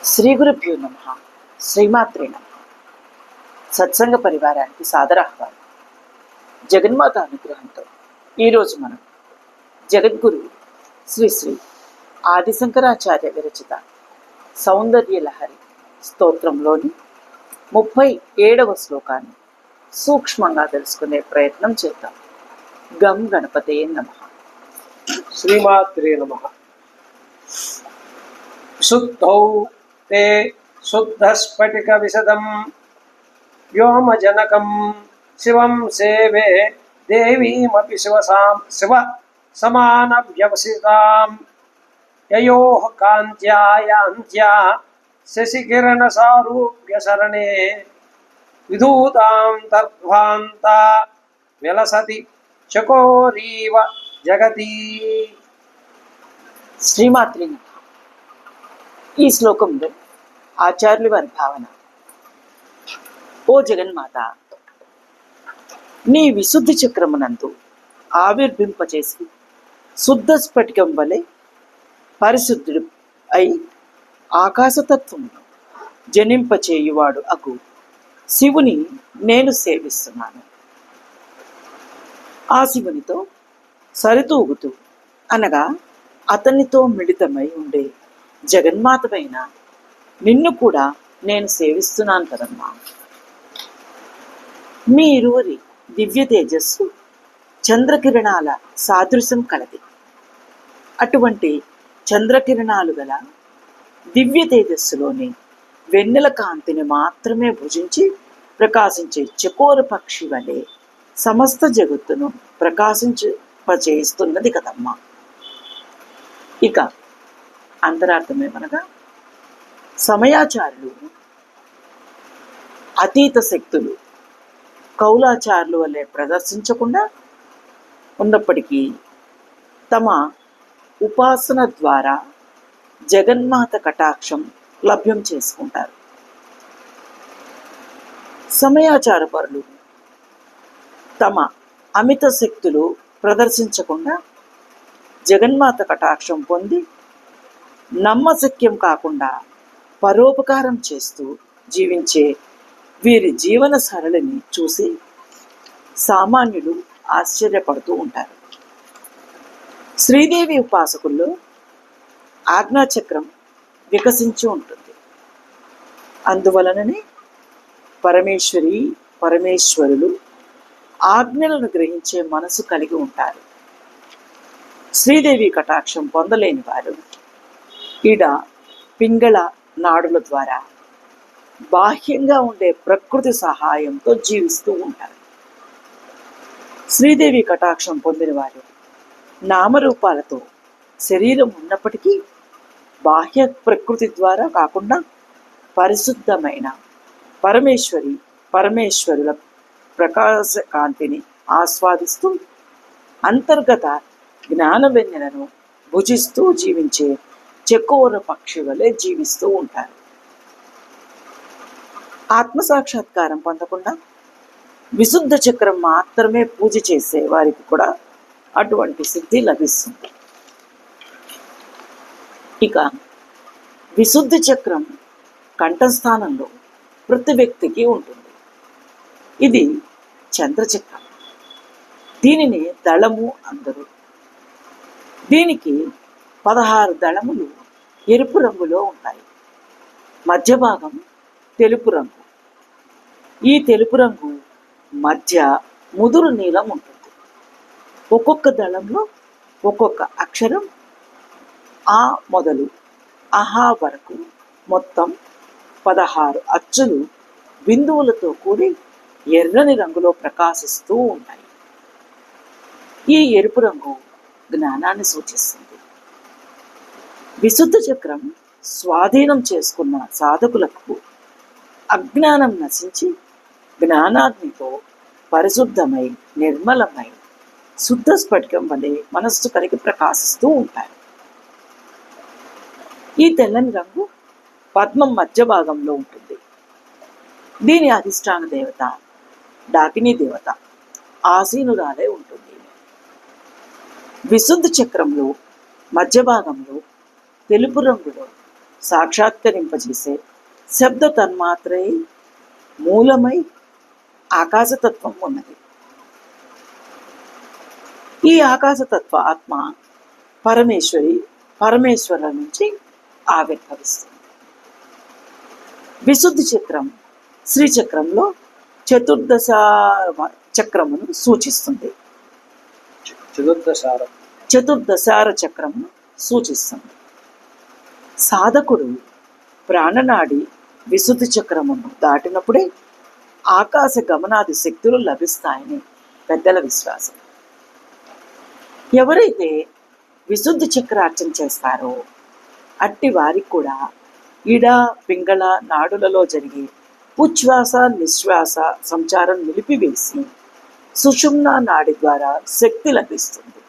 శ్రీ గురుభ్యో నమః. శ్రీమాత్రే నమః. సత్సంగ పరివారానికి సాదర ఆహ్వానం. జగన్మాత అనుగ్రహంతో ఈరోజు మనం జగద్గురు శ్రీ శ్రీ ఆదిశంకరాచార్య విరచిత సౌందర్య లహరి స్తోత్రంలోని 37వ శ్లోకాన్ని సూక్ష్మంగా తెలుసుకునే ప్రయత్నం చేద్దాం. గం గణపతే నమః. శ్రీమాత్రే నమః. శుద్ధౌ తే శుద్ధస్ఫటిక విశదం వ్యోమజనకం శివం సేవే దేవీమపి శివ సమాన వ్యవసితాం యయోః కాంత్యాయాంత్యా శశికిరణ సారూప్య శరణే విధూతాం తర్ధ్వాంతా విలసతి చకోరీవ జగతి. శ్రీమాత్రే నమః. ఈ శ్లోకంలో ఆచార్యుల వారి భావన: ఓ జగన్మాత, నీ విశుద్ధి చక్రమునందు ఆవిర్భింపచేసి శుద్ధ స్ఫటికం వలె పరిశుద్ధుడు అయి ఆకాశతత్వమును జనింపచేయువాడు అగు శివుని నేను సేవిస్తున్నాను. ఆ శివునితో సరితూగుతూ అనగా అతనితో మిళితమై ఉండే జగన్మాతపైన నిన్ను కూడా నేను సేవిస్తున్నాను కదమ్మా. మీరూరి దివ్య తేజస్సు చంద్రకిరణాల సాదృశ్యం కలది. అటువంటి చంద్రకిరణాలు గల దివ్య తేజస్సులోని వెన్నెల కాంతిని మాత్రమే భుజించి ప్రకాశించే చకోర పక్షి వలె సమస్త జగత్తును ప్రకాశింపచేస్తున్నది కదమ్మా. ఇక అంతరార్థమేమనగా, సమయాచారులు అతీత శక్తులు కౌలాచారులు వలె ప్రదర్శించకుండా ఉన్నప్పటికీ తమ ఉపాసన ద్వారా జగన్మాత కటాక్షం లభ్యం చేసుకుంటారు. సమయాచార పరులు తమ అమిత శక్తులు ప్రదర్శించకుండా జగన్మాత కటాక్షం పొంది నమ్మశక్యం కాకుండా పరోపకారం చేస్తూ జీవించే వీరి జీవన సరళిని చూసి సామాన్యులు ఆశ్చర్యపడుతూ ఉంటారు. శ్రీదేవి ఉపాసకుల్లో ఆజ్ఞాచక్రం వికసించి ఉంటుంది. అందువలననే పరమేశ్వరులు ఆజ్ఞలను గ్రహించే మనసు కలిగి ఉంటారు. శ్రీదేవి కటాక్షం పొందలేని వారు ఇడ పింగళ నాడుల ద్వారా బాహ్యంగా ఉండే ప్రకృతి సహాయంతో జీవిస్తూ ఉంటారు. శ్రీదేవి కటాక్షం పొందిన వారు నామరూపాలతో శరీరం ఉన్నప్పటికీ బాహ్య ప్రకృతి ద్వారా కాకుండా పరిశుద్ధమైన పరమేశ్వరుల ప్రకాశ కాంతిని ఆస్వాదిస్తూ అంతర్గత జ్ఞాన వెన్నెలను భుజిస్తూ జీవించే చకోర పక్షి వలె జీవిస్తూ ఉంటారు. ఆత్మసాక్షాత్కారం పొందకుండా విశుద్ధ చక్రం మాత్రమే పూజ చేసే వారికి కూడా అటువంటి సిద్ధి లభిస్తుంది. ఇక విశుద్ధి చక్రం కంఠస్థానంలో ప్రతి వ్యక్తికి ఉంటుంది. ఇది చంద్రచక్రం. దీనిని దళము అందరు. దీనికి 16 దళములు ఎరుపు రంగులో ఉంటాయి. మధ్య భాగం తెలుపు రంగు. ఈ తెలుపు రంగు మధ్య ముదురు నీలం ఉంటుంది. ఒక్కొక్క దళంలో ఒక్కొక్క అక్షరం ఆ మొదలు అహా వరకు మొత్తం 16 అచ్చులు బిందువులతో కూడి ఎర్రని రంగులో ప్రకాశిస్తూ ఉంటాయి. ఈ ఎరుపు రంగు జ్ఞానాన్ని సూచిస్తుంది. విశుద్ధ చక్రం స్వాధీనం చేసుకున్న సాధకులకు అజ్ఞానం నశించి జ్ఞానాగ్నితో పరిశుద్ధమై నిర్మలమై శుద్ధ స్ఫటికం వలె మనస్సు కలిగి ప్రకాశిస్తూ ఉంటారు. ఈ తెల్లని రంగు పద్మం మధ్య భాగంలో ఉంటుంది. దీని అధిష్టాన దేవత డాకినీ దేవత ఆసీనురాలే ఉంటుంది. విశుద్ధ చక్రంలో మధ్య భాగంలో తెలుపు రంగులో సాక్షాత్కరింపజేసే శబ్ద తన్మాత్రే మూలమై ఆకాశతత్వం ఉన్నది. ఈ ఆకాశతత్వ ఆత్మ పరమేశ్వరుల నుంచి ఆవిర్భవిస్తుంది. విశుద్ధి చక్రం శ్రీచక్రంలో చతుర్దశ చక్రమును సూచిస్తుంది. చతుర్దశార చక్రమును సూచిస్తుంది. సాధకుడు ప్రాణనాడి విశుద్ధి చక్రమును దాటినప్పుడే ఆకాశ గమనాది శక్తులు లభిస్తాయని పెద్దల విశ్వాసం. ఎవరైతే విశుద్ధి చక్రార్చన చేస్తారో అట్టి వారికి కూడా ఇడ పింగళ నాడులలో జరిగే ఉచ్ఛ్వాస నిశ్వాస సంచారం నిలిపివేసి సుషుమ్నా నాడి ద్వారా శక్తి లభిస్తుంది.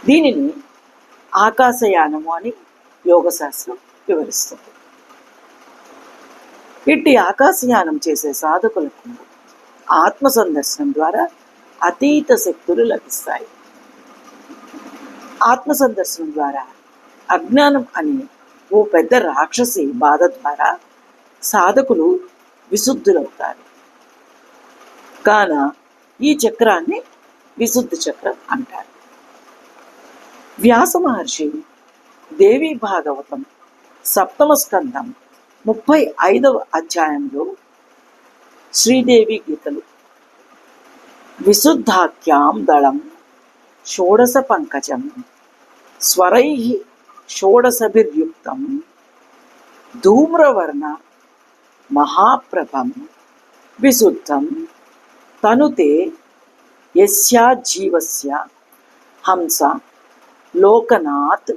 దీనిని ఆకాశయానము అని యోగశాస్త్రం వివరిస్తుంది. ఇట్టి ఆకాశయానం చేసే సాధకులకు ఆత్మ సందర్శనం ద్వారా అతీత శక్తులు లభిస్తాయి. ఆత్మ సందర్శనం ద్వారా అజ్ఞానం అనే ఓ పెద్ద రాక్షసి బాధ ద్వారా సాధకులు విశుద్ధులవుతారు. కాన ఈ చక్రాన్ని విశుద్ధి చక్రం అంటారు. వ్యాస మహర్షి దేవి భాగవతం 7వ స్కంధం 35వ అధ్యాయంలో శ్రీదేవి గీతలు విశుద్ధాఖ్యాం దళం షోడశ పంకజం స్వరై షోడశభిర్యుక్తం ధూమ్రవర్ణ మహాప్రభం విశుద్ధం తనుతే యస్యా జీవస్య హంస లోకనాథ్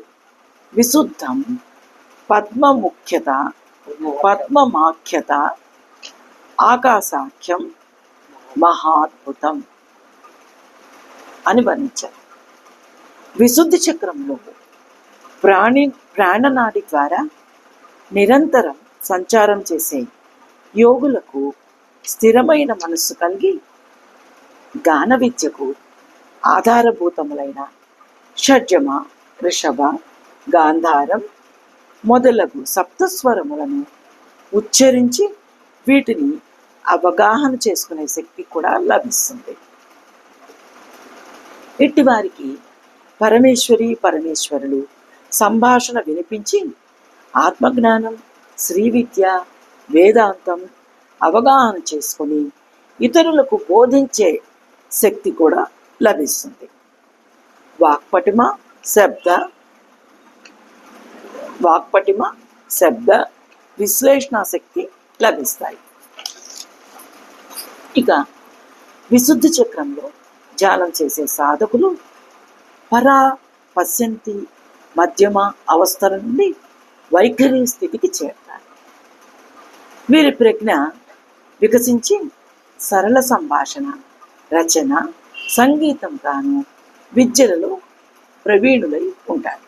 విశుద్ధం పద్మమాఖ్యత ఆకాశాఖ్యం మహాద్భుతం అని వర్ణించారు. విశుద్ధి చక్రంలో ప్రాణనాడి ద్వారా నిరంతరం సంచారం చేసే యోగులకు స్థిరమైన మనస్సు కలిగి గాన విద్యకు ఆధారభూతములైన షడ్జమ, రిషభ, గాంధారం మొదలగు సప్తస్వరములను ఉచ్చరించి వీటిని అవగాహన చేసుకునే శక్తి కూడా లభిస్తుంది. ఇట్టి వారికి పరమేశ్వరులు సంభాషణ వినిపించి ఆత్మజ్ఞానం, శ్రీ విద్య, వేదాంతం అవగాహన చేసుకొని ఇతరులకు బోధించే శక్తి కూడా లభిస్తుంది. వాక్పటిమ శబ్ద విశ్లేషణ శక్తి లభిస్తాయి. ఇక విశుద్ధి చక్రంలో ధ్యానం చేసే సాధకులు పరా పశ్యంతి మధ్యమ అవస్థల నుండి వైఖరి స్థితికి చేరుతారు. వీరి ప్రజ్ఞ వికసించి సరళ సంభాషణ, రచన, సంగీతం గాను విద్యలలో ప్రవీణులై ఉంటారు.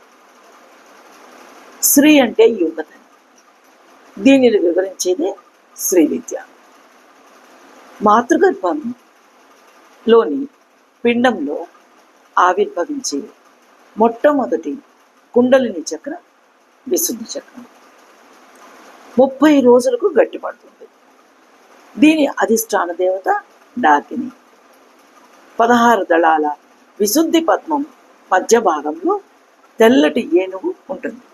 శ్రీ అంటే యువతని, దీనిని వివరించేదే శ్రీ విద్య. మాతృగర్భంలోని పిండంలో ఆవిర్భవించే మొట్టమొదటి కుండలిని చక్రం విశుద్ధి చక్రం 30 రోజులకు గట్టిపడుతుంది. దీని అధిష్టాన దేవత డాకిని. 16 దళాల విశుద్ధి పద్మం మధ్య భాగంలో తెల్లటి ఏనుగు ఉంటుంది.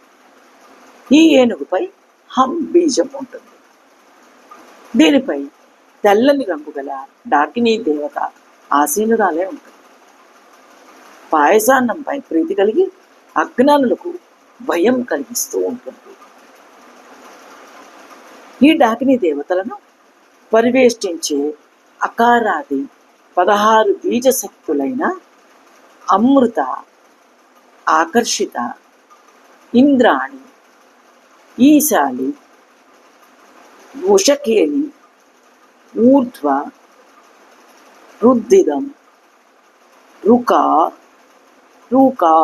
ఈ ఏనుగుపై హం బీజం ఉంటుంది. దీనిపై తెల్లని రంగు గల డాకిని దేవత ఆసీనురాలే ఉంటుంది. పాయసాన్నంపై ప్రీతి కలిగి అజ్ఞానులకు భయం కలిగిస్తూ ఉంటుంది. ఈ డాకిని దేవతలను పరివేష్టించే అకారాది 16 బీజ శక్తులైన అమృత, ఆకర్షిత, ఇంద్రాణి, ఈశాలి, ఉషకేలి, ఊర్ధ్వ, రుద్దిదం, రుకా, రూకా,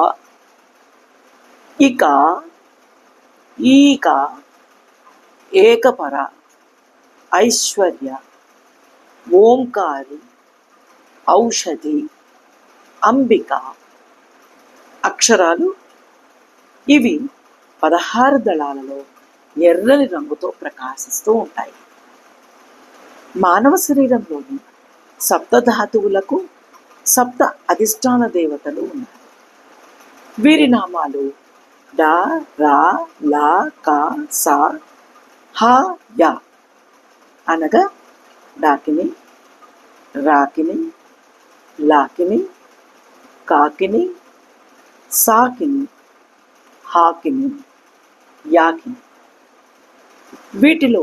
ఇక, ఈక, ఏకపర, ఐశ్వర్య, ఓంకారి, ఔషధి, అంబిక అక్షరాలు ఇవి 16 దళాలలో ఎర్రని రంగుతో ప్రకాశిస్తూ ఉంటాయి. మానవ శరీరంలోని సప్తధాతువులకు సప్త అధిష్టాన దేవతలు ఉన్నారు. వీరి నామాలు డా, రా, లా, కా, సా, హా, యా అనగా డాకిని, రాకిని, లాకిని, కాకిని, సాకిని, హాకిని, యాకిని. వీటిలో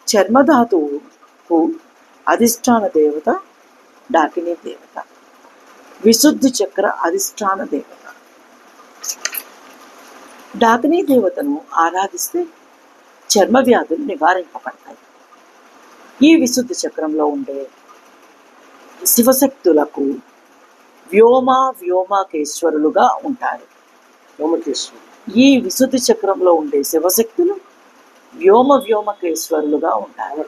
చర్మధాతువుకు అధిష్టాన దేవత డాకిని దేవత, విశుద్ధి చక్ర అధిష్టాన దేవత. డాకిని దేవతను ఆరాధిస్తే చర్మ వ్యాధులు నివారింపబడతాయి. ఈ విశుద్ధి చక్రంలో ఉండే శివశక్తులకు వ్యోమకేశ్వరులుగా ఉంటారు. ఈ విశుద్ధి చక్రంలో ఉండే శివశక్తులు వ్యోమకేశ్వరులుగా ఉంటారు.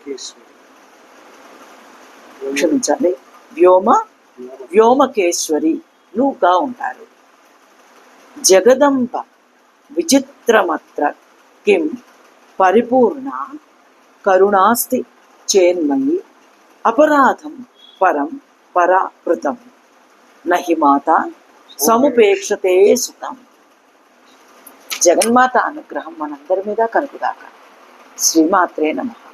క్షమించాలి, వ్యోమకేశ్వరిలుగా ఉంటారు. జగదంబ విచిత్రమత్ర కిం పరిపూర్ణ కరుణాస్తి చేన్మయి అపరాధం పరం పరాకృతం నహి మాత సముపేక్షతే సుతం. జగన్మాత అనుగ్రహం మనందరి మీద కలుగుదాక. శ్రీమాత్రే నమః.